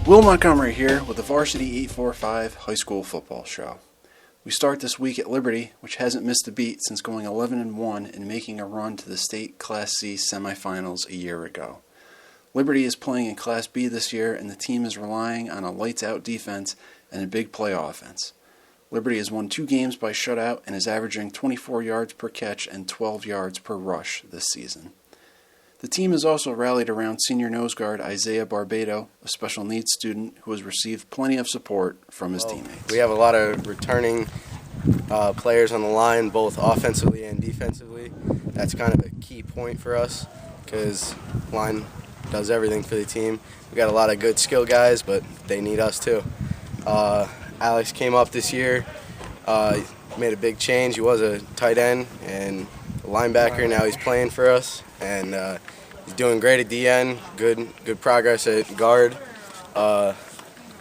Will Montgomery here with the Varsity 845 High School Football Show. We start this week at Liberty, which hasn't missed a beat since going 11-1 and making a run to the state Class C semifinals a year ago. Liberty is playing in Class B this year, and the team is relying on a lights-out defense and a big play offense. Liberty has won 2 games by shutout and is averaging 24 yards per catch and 12 yards per rush this season. The team has also rallied around senior nose guard Isaiah Barbado, a special needs student who has received plenty of support from his teammates. We have a lot of returning players on the line, both offensively and defensively. That's kind of a key point for us because line does everything for the team. We got a lot of good skill guys, but they need us too. Alex came up this year, made a big change. He was a tight end and a linebacker. Now he's playing for us, and he's doing great at DN. Good progress at guard.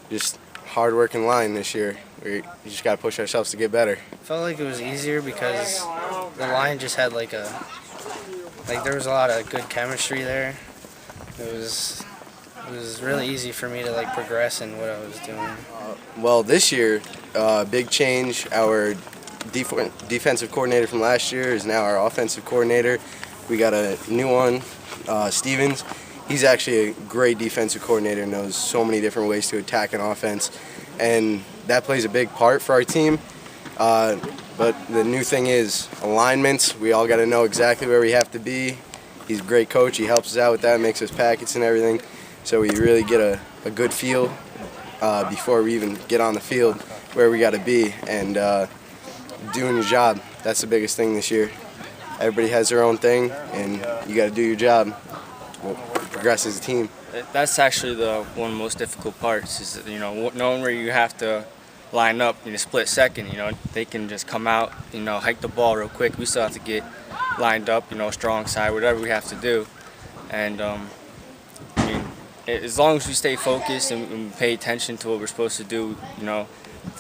Just hard-working line this year. We just got to push ourselves to get better. I felt like it was easier because the line just had there was a lot of good chemistry there. It was really easy for me to progress in what I was doing. Well, this year, big change. Our defensive coordinator from last year is now our offensive coordinator. We got a new one, Stevens. He's actually a great defensive coordinator, knows so many different ways to attack an offense, and that plays a big part for our team. But the new thing is alignments. We all got to know exactly where we have to be. He's a great coach. He helps us out with that, makes us packets and everything. So we really get a good feel before we even get on the field where we got to be and doing your job. That's the biggest thing this year. Everybody has their own thing, and you got to do your job. We'll progress as a team. That's actually one of the most difficult parts is knowing where you have to line up in a split second. They can just come out, hike the ball real quick. We still have to get lined up, strong side, whatever we have to do. And as long as we stay focused and pay attention to what we're supposed to do,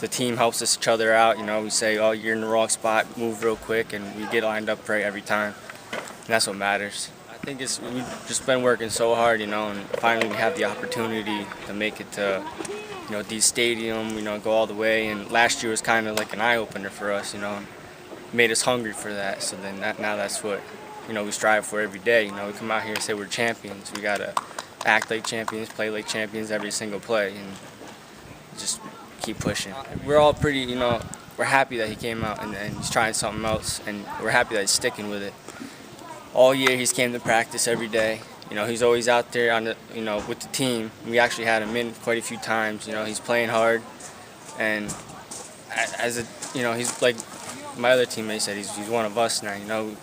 the team helps each other out. We say, oh, you're in the wrong spot, move real quick, and we get lined up right every time. And that's what matters. I think we've just been working so hard, and finally we have the opportunity to make it to, D Stadium, go all the way. And last year was kind of like an eye-opener for us, made us hungry for that. So then now that's what, we strive for every day. We come out here and say we're champions. We got to act like champions, play like champions every single play, and just keep pushing. We're all pretty, we're happy that he came out and he's trying something else, and we're happy that he's sticking with it. All year he's came to practice every day. He's always out there on the, with the team. We actually had him in quite a few times. He's playing hard, and he's like my other teammate said, he's one of us now.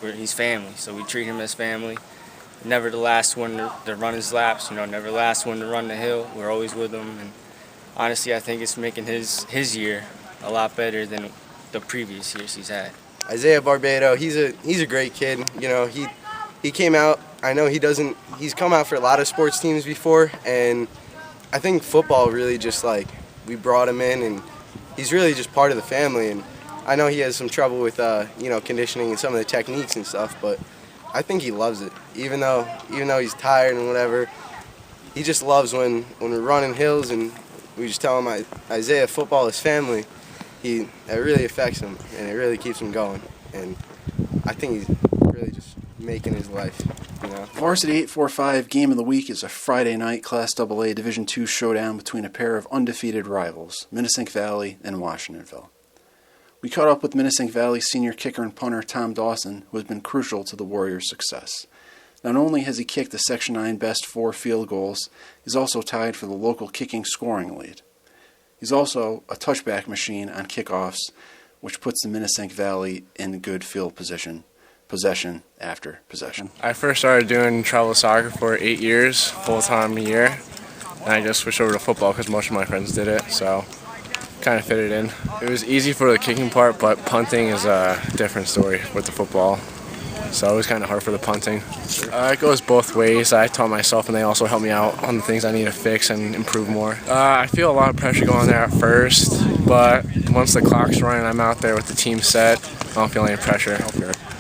He's family, so we treat him as family. Never the last one to run his laps, never the last one to run the hill. We're always with him, and honestly, I think it's making his year a lot better than the previous years he's had. Isaiah Barbado, he's a great kid. He came out. I know he's come out for a lot of sports teams before, and I think football really just we brought him in, and he's really just part of the family. And I know he has some trouble with conditioning and some of the techniques and stuff, but I think he loves it. Even though he's tired and whatever, he just loves when we're running hills and we just tell him, Isaiah, football is family. It really affects him, and it really keeps him going. And I think he's really just making his life. Varsity 845 Game of the Week is a Friday night Class AA Division II showdown between a pair of undefeated rivals, Minisink Valley and Washingtonville. We caught up with Minisink Valley senior kicker and punter Tom Dawson, who has been crucial to the Warriors' success. Not only has he kicked the Section 9 best 4 field goals, he's also tied for the local kicking scoring lead. He's also a touchback machine on kickoffs, which puts the Minisink Valley in good field possession after possession. I first started doing travel soccer for 8 years, full-time a year, and I just switched over to football because most of my friends did it, so kind of fitted in. It was easy for the kicking part, but punting is a different story with the football. So it was kind of hard for the punting. It goes both ways. I taught myself, and they also helped me out on the things I need to fix and improve more. I feel a lot of pressure going there at first, but once the clock's running, I'm out there with the team set. I don't feel any pressure.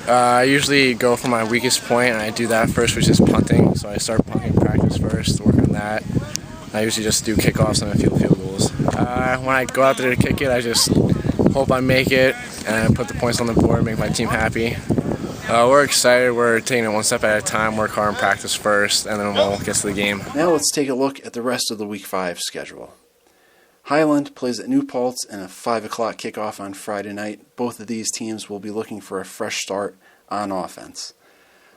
I usually go for my weakest point, and I do that first, which is punting. So I start punting practice first, work on that. I usually just do kickoffs and a few field goals. When I go out there to kick it, I just hope I make it and put the points on the board, make my team happy. We're excited. We're taking it one step at a time, work hard in practice first, and then we'll get to the game. Now let's take a look at the rest of the Week 5 schedule. Highland plays at New Paltz and a 5 o'clock kickoff on Friday night. Both of these teams will be looking for a fresh start on offense.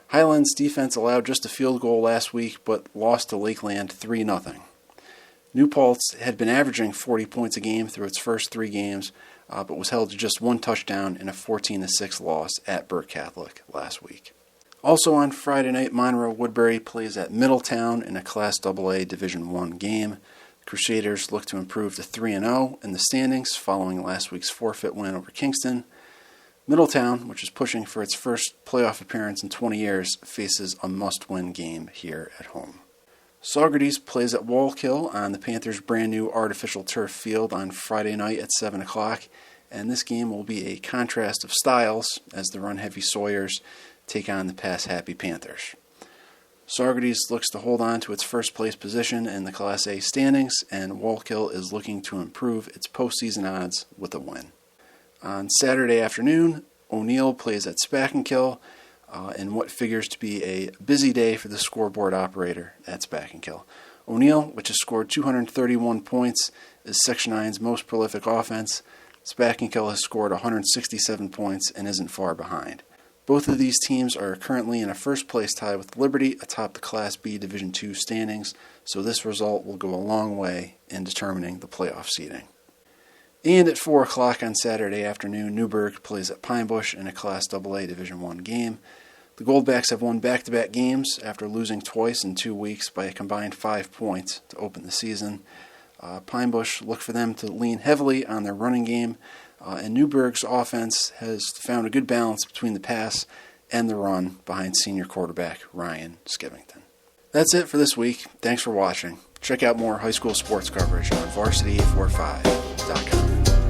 Highland's defense allowed just a field goal last week, but lost to Lakeland 3-0. New Paltz had been averaging 40 points a game through its first 3 games, but was held to just 1 touchdown in a 14-6 loss at Burke Catholic last week. Also on Friday night, Monroe-Woodbury plays at Middletown in a Class AA Division I game. Crusaders look to improve to 3-0 in the standings following last week's forfeit win over Kingston. Middletown, which is pushing for its first playoff appearance in 20 years, faces a must-win game here at home. Saugerties plays at Wallkill on the Panthers' brand-new artificial turf field on Friday night at 7 o'clock, and this game will be a contrast of styles as the run-heavy Sawyers take on the pass-happy Panthers. Saugerties looks to hold on to its first-place position in the Class A standings, and Wallkill is looking to improve its postseason odds with a win. On Saturday afternoon, O'Neill plays at Spackenkill in what figures to be a busy day for the scoreboard operator at Spackenkill. O'Neill, which has scored 231 points, is Section 9's most prolific offense. Spackenkill has scored 167 points and isn't far behind. Both of these teams are currently in a first-place tie with Liberty atop the Class B Division II standings, so this result will go a long way in determining the playoff seeding. And at 4 o'clock on Saturday afternoon, Newburgh plays at Pine Bush in a Class AA Division I game. The Goldbacks have won back-to-back games after losing twice in 2 weeks by a combined 5 points to open the season. Pine Bush look for them to lean heavily on their running game, and Newburgh's offense has found a good balance between the pass and the run behind senior quarterback Ryan Skivington. That's it for this week. Thanks for watching. Check out more high school sports coverage on Varsity845.com.